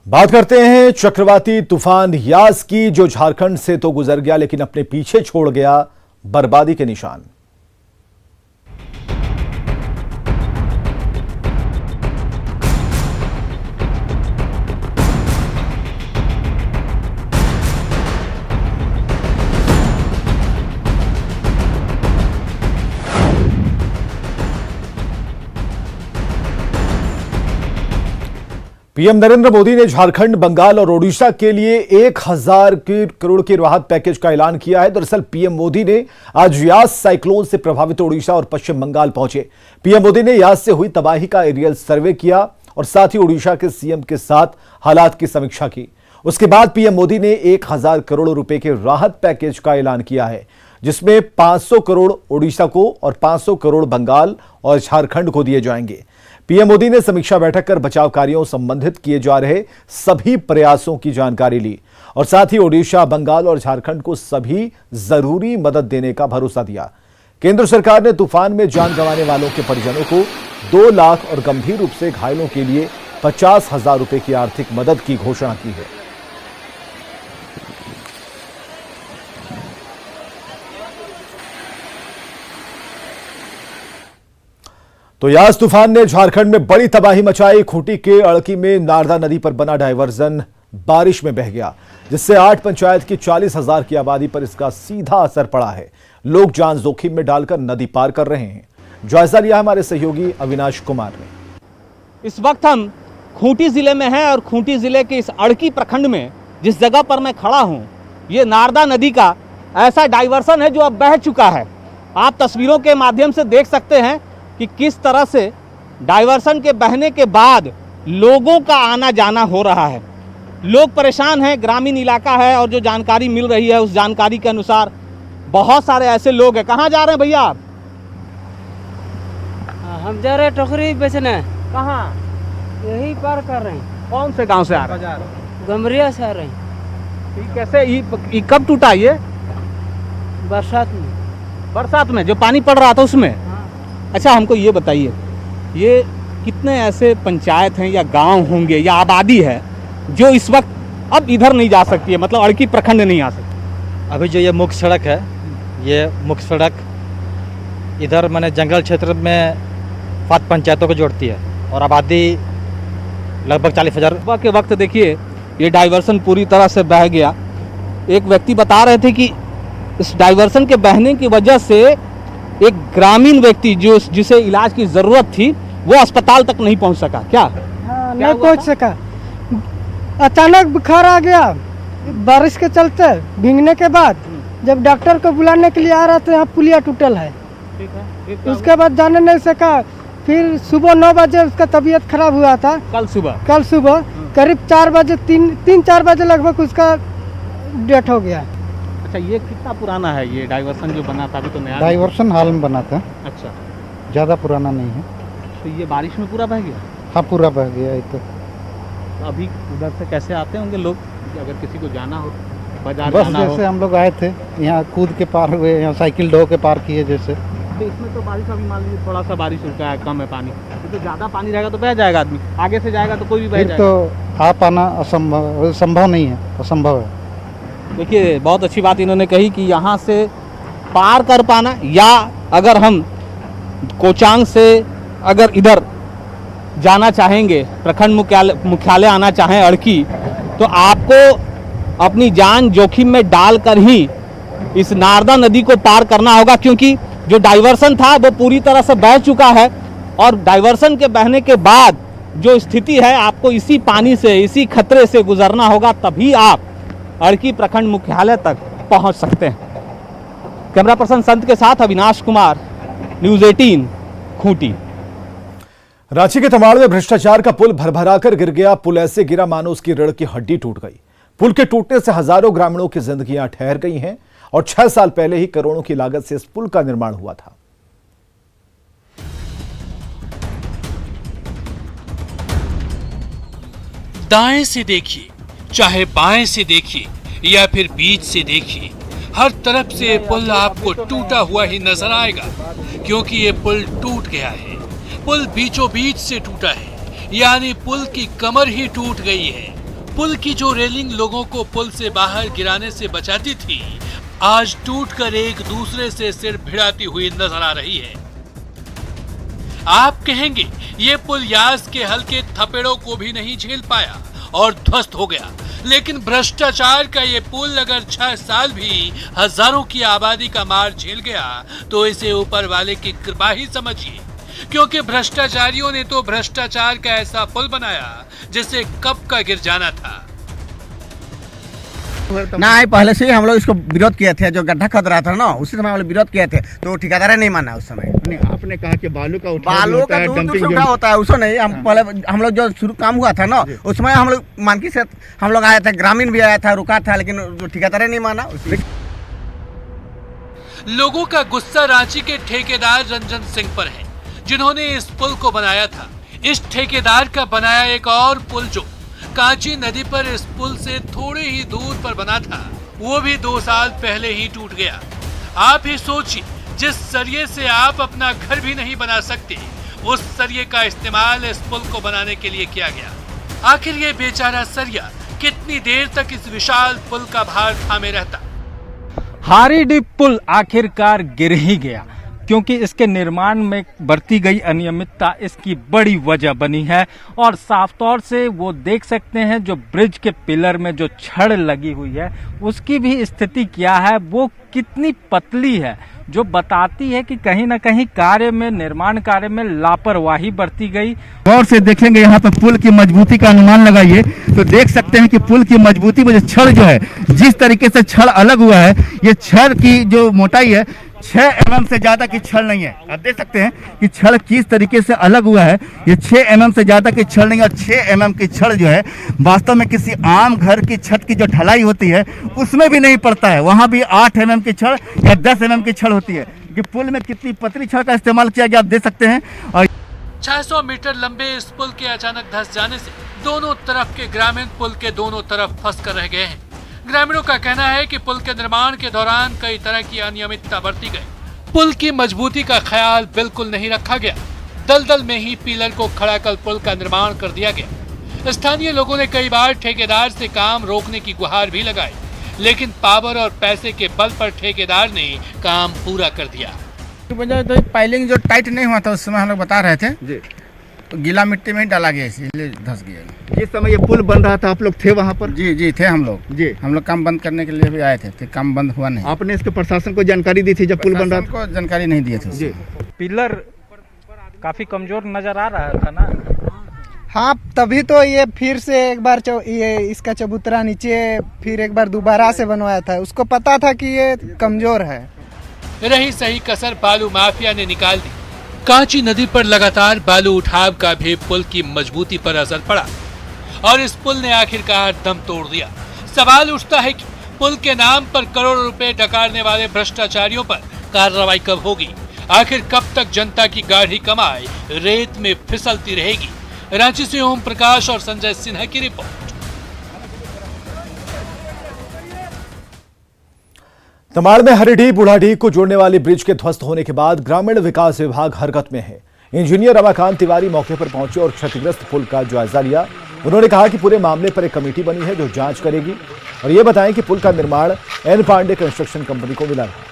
बात करते हैं चक्रवाती तूफान यास की, जो झारखंड से तो गुजर गया लेकिन अपने पीछे छोड़ गया बर्बादी के निशान। पीएम नरेंद्र मोदी ने झारखंड, बंगाल और ओडिशा के लिए 1000 करोड़ के राहत पैकेज का ऐलान किया है। दरअसल पीएम मोदी ने आज यास साइक्लोन से प्रभावित ओडिशा और पश्चिम बंगाल पहुंचे। पीएम मोदी ने यास से हुई तबाही का एरियल सर्वे किया और साथ ही ओडिशा के सीएम के साथ हालात की समीक्षा की। उसके बाद पीएम मोदी ने 1000 करोड़ रुपए के राहत पैकेज का ऐलान किया है, जिसमें 500 करोड़ ओडिशा को और 500 करोड़ बंगाल और झारखंड को दिए जाएंगे। पीएम मोदी ने समीक्षा बैठक कर बचाव कार्यों संबंधित किए जा रहे सभी प्रयासों की जानकारी ली और साथ ही ओडिशा, बंगाल और झारखंड को सभी जरूरी मदद देने का भरोसा दिया। केंद्र सरकार ने तूफान में जान गंवाने वालों के परिजनों को 2 लाख और गंभीर रूप से घायलों के लिए 50,000 रुपए की आर्थिक मदद की घोषणा की है। तो यास तूफान ने झारखंड में बड़ी तबाही मचाई। खूंटी के अड़की में नारदा नदी पर बना डायवर्जन बारिश में बह गया, जिससे 8 पंचायत की 40,000 की आबादी पर इसका सीधा असर पड़ा है। लोग जान जोखिम में डालकर नदी पार कर रहे हैं। जायजा लिया हमारे सहयोगी अविनाश कुमार ने। इस वक्त हम खूंटी जिले में हैं और खूंटी जिले के इस अड़की प्रखंड में जिस जगह पर मैं खड़ा हूं, ये नारदा नदी का ऐसा डाइवर्सन है जो अब बह चुका है। आप तस्वीरों के माध्यम से देख सकते हैं कि किस तरह से डाइवर्सन के बहने के बाद लोगों का आना जाना हो रहा है। लोग परेशान हैं, ग्रामीण इलाका है और जो जानकारी मिल रही है उस जानकारी के अनुसार बहुत सारे ऐसे लोग हैं। कहाँ जा रहे हैं भैया आप? हम जा रहे हैं टोकरी बेचने। कहाँ? यही पार कर रहे हैं। कौन से गांव से आ रहे हैं? गमरिया से आ रहे हैं। ये कैसे ये कब टूटा ये? बरसात में। बरसात में जो पानी पड़ रहा था उसमें? अच्छा, हमको ये बताइए, ये कितने ऐसे पंचायत हैं या गांव होंगे या आबादी है जो इस वक्त अब इधर नहीं जा सकती है, मतलब अड़की प्रखंड नहीं आ सकती? अभी जो ये मुख्य सड़क है, ये मुख्य सड़क इधर मैंने जंगल क्षेत्र में 5 पंचायतों को जोड़ती है और आबादी लगभग 40,000। सुबह के वक्त देखिए ये डाइवर्सन पूरी तरह से बह गया। एक व्यक्ति बता रहे थे कि इस डाइवर्सन के बहने की वजह से एक ग्रामीण व्यक्ति जिसे इलाज की जरूरत थी वो अस्पताल तक नहीं पहुंच सका। क्या? हाँ, नहीं पहुंच सका। अचानक बुखार आ गया बारिश के चलते। भीगने के बाद जब डॉक्टर को बुलाने के लिए आ रहा था, यहाँ पुलिया टूटल है। उसके बाद जाने नहीं सका। फिर सुबह 9 बजे उसका तबीयत खराब हुआ था। कल सुबह करीब 4 बजे 3-4 बजे लगभग उसका डेथ हो गया। अच्छा, ये कितना पुराना है ये डाइवर्सन जो बना था? अभी तो नया डाइवर्सन हाल में बना था। अच्छा, ज़्यादा पुराना नहीं है। तो ये बारिश में पूरा बह गया? हाँ, पूरा बह गया। ये तो अभी उधर से कैसे आते होंगे लोग, अगर किसी को जाना हो, बाजार बस जाना जैसे हो? हम लोग आए थे, यहाँ कूद के पार हुए, यहाँ साइकिल ढो के पार किए जैसे। तो इसमें तो बारिश, अभी मान लीजिए थोड़ा सा बारिश रुका है, कम है पानी, तो ज़्यादा पानी रहेगा तो बह जाएगा आदमी, आगे से जाएगा तो कोई भी बह फिर जाएगा। तो आ पाना संभव नहीं है, असंभव है। देखिए, बहुत अच्छी बात इन्होंने कही कि यहाँ से पार कर पाना, या अगर हम कोचांग से अगर इधर जाना चाहेंगे, प्रखंड मुख्यालय आना चाहें अड़की, तो आपको अपनी जान जोखिम में डालकर ही इस नारदा नदी को पार करना होगा, क्योंकि जो डाइवर्सन था वो पूरी तरह से बह चुका है और डाइवर्सन के बहने के बाद जो स्थिति है, आपको इसी पानी से, इसी खतरे से गुजरना होगा, तभी आप अड़की प्रखंड मुख्यालय तक पहुंच सकते हैं। कैमरा पर्सन संत के साथ अविनाश कुमार, न्यूज़ 18 खूंटी। रांची के तमाड़ में भ्रष्टाचार का पुल भरभराकर गिर गया। पुल ऐसे गिरा मानो उसकी रीढ़ की हड्डी टूट गई। पुल के टूटने से हजारों ग्रामीणों की जिंदगियां ठहर गई हैं और 6 साल पहले ही करोड़ों की लागत से इस पुल का निर्माण हुआ था। दाएं से देखिए, चाहे बाएं से देखिए या फिर बीच से देखिए, हर तरफ से ये पुल आपको टूटा हुआ ही नजर आएगा, क्योंकि ये पुल टूट गया है। पुल बीचों बीच से टूटा है, यानी पुल की कमर ही टूट गई है। पुल की जो रेलिंग लोगों को पुल से बाहर गिराने से बचाती थी, आज टूटकर एक दूसरे से सिर भिड़ाती हुई नजर आ रही है। आप कहेंगे ये पुल यास के हल्के थपेड़ों को भी नहीं झेल पाया और ध्वस्त हो गया, लेकिन भ्रष्टाचार का ये पुल अगर 6 साल भी हजारों की आबादी का मार झेल गया तो इसे ऊपर वाले की कृपा ही समझिए, क्योंकि भ्रष्टाचारियों ने तो भ्रष्टाचार का ऐसा पुल बनाया जिसे कब का गिर जाना था। नहीं, पहले से ही हम लोग इसको विरोध किए थे। जो गड्ढा खद रहा था ना, उसी समय हम लोग विरोध किए थे, तो ठेकेदार ने नहीं माना उस समय। नहीं, आपने कहा कि बालू का दूर से उठा होता है, उसको नहीं। पहले हम लोग जो शुरू काम हुआ था ना, उस समय हम लोग मानकी से हम लोग आए थे, ग्रामीण भी आया था, रुका था, लेकिन जो ठेकेदार ने नहीं माना। लोगों का गुस्सा रांची के ठेकेदार रंजन सिंह पर है, जिन्होंने इस पुल को बनाया था। इस ठेकेदार का बनाया एक और पुल जो कांची नदी पर इस पुल से थोड़े ही दूर पर बना था, वो भी 2 साल पहले ही टूट गया। आप ही सोचिए, जिस सरिये से आप अपना घर भी नहीं बना सकते, उस सरिये का इस्तेमाल इस पुल को बनाने के लिए किया गया। आखिर ये बेचारा सरिया कितनी देर तक इस विशाल पुल का भार थामे रहता? हारीडीह पुल आखिरकार गिर ही गया, क्योंकि इसके निर्माण में बरती गई अनियमितता इसकी बड़ी वजह बनी है। और साफ तौर से वो देख सकते हैं, जो ब्रिज के पिलर में जो छड़ लगी हुई है उसकी भी स्थिति क्या है, वो कितनी पतली है, जो बताती है कि कहीं ना कहीं कार्य में, निर्माण कार्य में लापरवाही बरती गई। गौर से देखेंगे यहाँ पे पुल की मजबूती का अनुमान लगाइए तो देख सकते हैं कि पुल की मजबूती में जो छड़ जो है, जिस तरीके से छड़ अलग हुआ है, ये छड़ की जो मोटाई है 6 mm से ज्यादा की छड़ नहीं है। आप देख सकते हैं कि छड़ किस तरीके से अलग हुआ है। ये 6 mm से ज्यादा की छड़ नहीं है। और 6 mm की छड़ जो है वास्तव में किसी आम घर की छत की जो ढलाई होती है उसमें भी नहीं पड़ता है। वहां भी 8 mm की छड़ या 10 mm की छड़ होती है। कि पुल में कितनी पतली छड़ का इस्तेमाल किया गया आप देख सकते हैं। और 600 मीटर लंबे इस पुल के अचानक धंस जाने से दोनों तरफ के ग्रामीण पुल के दोनों तरफ फंस कर रह गए हैं। ग्रामीणों का कहना है कि पुल के निर्माण के दौरान कई तरह की अनियमितता बरती गई। पुल की मजबूती का ख्याल बिल्कुल नहीं रखा गया। दलदल में ही पिलर को खड़ा कर पुल का निर्माण कर दिया गया। स्थानीय लोगों ने कई बार ठेकेदार से काम रोकने की गुहार भी लगाई, लेकिन पावर और पैसे के बल पर ठेकेदार ने काम पूरा कर दिया। तो पाइलिंग जो टाइट नहीं हुआ था उस समय हम लोग बता रहे थे जी, तो गीला मिट्टी में ही डाला गया, इसलिए धंस गया। जिस समय ये पुल बन रहा था आप लोग थे वहाँ पर? जी थे हम लोग। जी, हम लोग काम बंद करने के लिए भी आए थे, तो काम बंद हुआ नहीं। आपने इसके प्रशासन को जानकारी दी थी जब पुल बन रहा था? को जानकारी नहीं दी थी जी। पिलर काफी कमजोर नजर आ रहा था ना। हाँ, तभी तो ये फिर से एक बार ये इसका चबूतरा नीचे फिर एक बार दोबारा से बनवाया था। उसको पता था कि ये कमजोर है। रही सही कसर बालू माफिया ने निकाल दी। कांची नदी पर लगातार बालू उठाव का भी पुल की मजबूती पर असर पड़ा और इस पुल ने आखिरकार दम तोड़ दिया। सवाल उठता है कि पुल के नाम पर करोड़ों रुपए डकारने वाले भ्रष्टाचारियों पर कार्रवाई कब होगी? आखिर कब तक जनता की गाढ़ी कमाई रेत में फिसलती रहेगी? रांची से ओम प्रकाश और संजय सिन्हा की रिपोर्ट। तमाड़ में हरिडीह बुढ़ाडीह को जोड़ने वाली ब्रिज के ध्वस्त होने के बाद ग्रामीण विकास विभाग हरकत में है। इंजीनियर रमाकांत तिवारी मौके पर पहुंचे और क्षतिग्रस्त पुल का जायजा लिया। उन्होंने कहा कि पूरे मामले पर एक कमेटी बनी है जो जांच करेगी और ये बताएं कि पुल का निर्माण एन पांडे कंस्ट्रक्शन कंपनी को मिला है।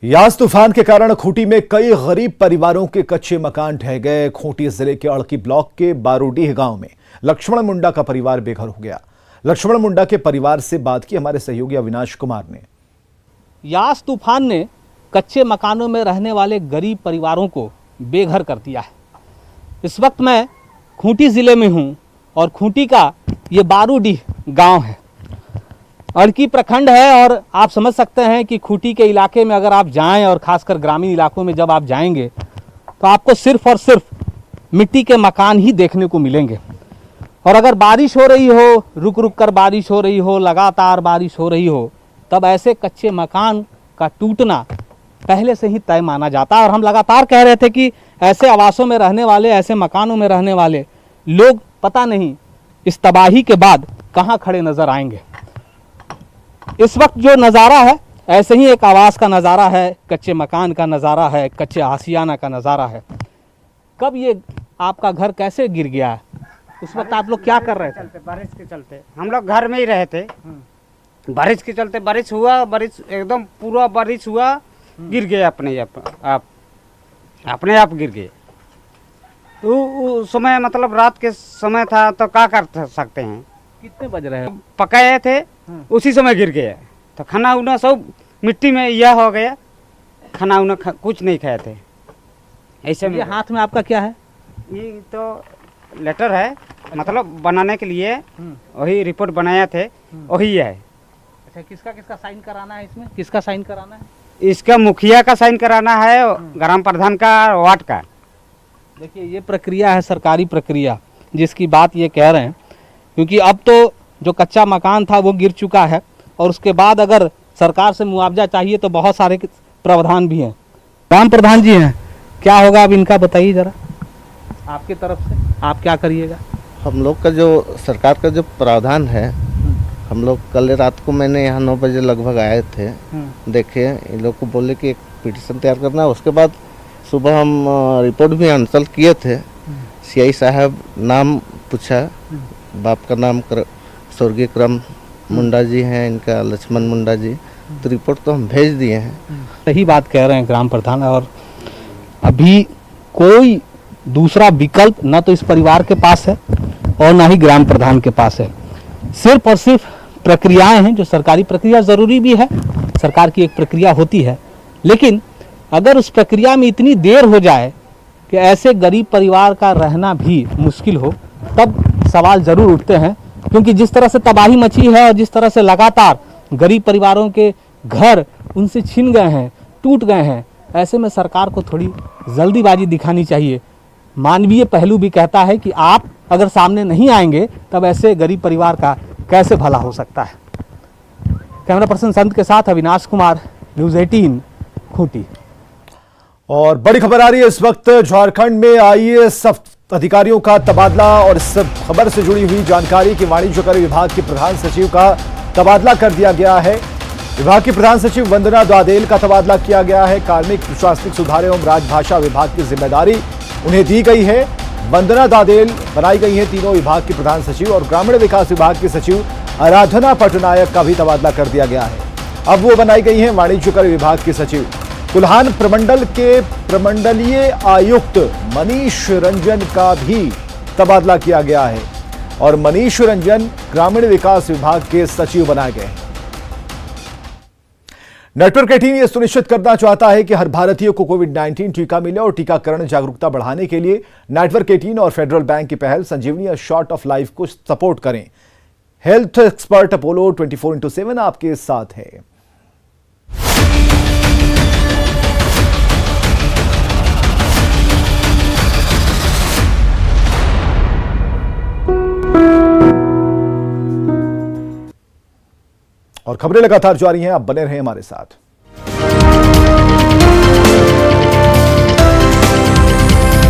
यास तूफान के कारण खूंटी में कई गरीब परिवारों के कच्चे मकान ढह गए। खूंटी जिले के अड़की ब्लॉक के बारूडीह गांव में लक्ष्मण मुंडा का परिवार बेघर हो गया। लक्ष्मण मुंडा के परिवार से बात की हमारे सहयोगी अविनाश कुमार ने। यास तूफान ने कच्चे मकानों में रहने वाले गरीब परिवारों को बेघर कर दिया है। इस वक्त मैं खूंटी ज़िले में हूं और खूंटी का ये बारूडीह गांव है, अड़की प्रखंड है। और आप समझ सकते हैं कि खूंटी के इलाके में अगर आप जाएं और खासकर ग्रामीण इलाकों में जब आप जाएंगे तो आपको सिर्फ और सिर्फ मिट्टी के मकान ही देखने को मिलेंगे। और अगर बारिश हो रही हो, रुक रुक कर बारिश हो रही हो, लगातार बारिश हो रही हो, तब ऐसे कच्चे मकान का टूटना पहले से ही तय माना जाता है। और हम लगातार कह रहे थे कि ऐसे आवासों में रहने वाले, ऐसे मकानों में रहने वाले लोग पता नहीं इस तबाही के बाद कहाँ खड़े नजर आएंगे। इस वक्त जो नज़ारा है ऐसे ही एक आवास का नज़ारा है, कच्चे मकान का नज़ारा है, कच्चे आशियाना का नज़ारा है। कब ये आपका घर कैसे गिर गया? उस वक्त आप लोग क्या कर रहे थे? बारिश के चलते हम लोग घर में ही रहे थे। बारिश के चलते बारिश हुआ, बारिश एकदम पूरा बारिश हुआ, गिर गए अपने आप गिर गए। उस समय मतलब रात के समय था तो क्या कर सकते हैं। कितने बज रहे हैं? पकाए थे उसी समय गिर गए, तो खाना उना सब मिट्टी में यह हो गया, खाना उना कुछ नहीं खाए थे। ऐसे में ये हाथ में आपका क्या है? ये तो लेटर है, मतलब बनाने के लिए वही रिपोर्ट बनाया थे, वही है। अच्छा, किसका किसका साइन कराना है इसमें? किसका साइन कराना है? इसका मुखिया का साइन कराना है, ग्राम प्रधान का, वार्ड का। देखिए, ये प्रक्रिया है, सरकारी प्रक्रिया जिसकी बात ये कह रहे हैं, क्योंकि अब तो जो कच्चा मकान था वो गिर चुका है और उसके बाद अगर सरकार से मुआवजा चाहिए तो बहुत सारे प्रावधान भी हैं। ग्राम प्रधान जी हैं, क्या होगा अब इनका बताइए जरा, आपकी तरफ से आप क्या करिएगा? हम लोग का जो सरकार का जो प्रावधान है, हम लोग कल रात को मैंने यहाँ 9 बजे लगभग आए थे, देखे इन लोग को बोले कि एक पिटीशन तैयार करना है। उसके बाद सुबह हम रिपोर्ट भी अंसल किए थे। सीआई साहब नाम पूछा, बाप का नाम स्वर्गीय क्रम मुंडा जी हैं, इनका लक्ष्मण मुंडा जी, तो रिपोर्ट तो हम भेज दिए हैं। सही बात कह रहे हैं ग्राम प्रधान, और अभी कोई दूसरा विकल्प न तो इस परिवार के पास है और ना ही ग्राम प्रधान के पास है। सिर्फ और सिर्फ प्रक्रियाएं हैं, जो सरकारी प्रक्रिया ज़रूरी भी है, सरकार की एक प्रक्रिया होती है, लेकिन अगर उस प्रक्रिया में इतनी देर हो जाए कि ऐसे गरीब परिवार का रहना भी मुश्किल हो, तब सवाल ज़रूर उठते हैं। क्योंकि जिस तरह से तबाही मची है और जिस तरह से लगातार गरीब परिवारों के घर उनसे छीन गए हैं, टूट गए हैं, ऐसे में सरकार को थोड़ी जल्दीबाजी दिखानी चाहिए। मानवीय पहलू भी कहता है कि आप अगर सामने नहीं आएंगे तब ऐसे गरीब परिवार का कैसे भला हो सकता है। कैमरा पर्सन संत के साथ अविनाश कुमार, न्यूज़ 18 खूंटी। और बड़ी खबर आ रही है इस वक्त झारखंड में आईएएस अधिकारियों का तबादला, और इस खबर से जुड़ी हुई जानकारी कि वाणिज्य कर विभाग के प्रधान सचिव का तबादला कर दिया गया है। विभाग की प्रधान सचिव वंदना द्वादेल का तबादला किया गया है। कार्मिक प्रशासनिक सुधार एवं राजभाषा विभाग की जिम्मेदारी उन्हें दी गई है। वंदना द्वादेल बनाई गई है तीनों विभाग की प्रधान सचिव, और ग्रामीण विकास विभाग की सचिव आराधना पटनायक का भी तबादला कर दिया गया है। अब वो बनाई गई है वाणिज्य कर विभाग की सचिव। कुल्हान प्रमंडल के प्रमंडलीय आयुक्त मनीष रंजन का भी तबादला किया गया है, और मनीष रंजन ग्रामीण विकास विभाग के सचिव बनाए गए हैं। नेटवर्क 18 ये सुनिश्चित करना चाहता है कि हर भारतीय को कोविड-19 टीका मिले, और टीकाकरण जागरूकता बढ़ाने के लिए नेटवर्क 18 और फेडरल बैंक की पहल संजीवनी शॉर्ट ऑफ लाइफ को सपोर्ट करें। हेल्थ एक्सपर्ट अपोलो 24/7 आपके साथ है। और खबरें लगातार जारी हैं, आप बने रहें हमारे साथ।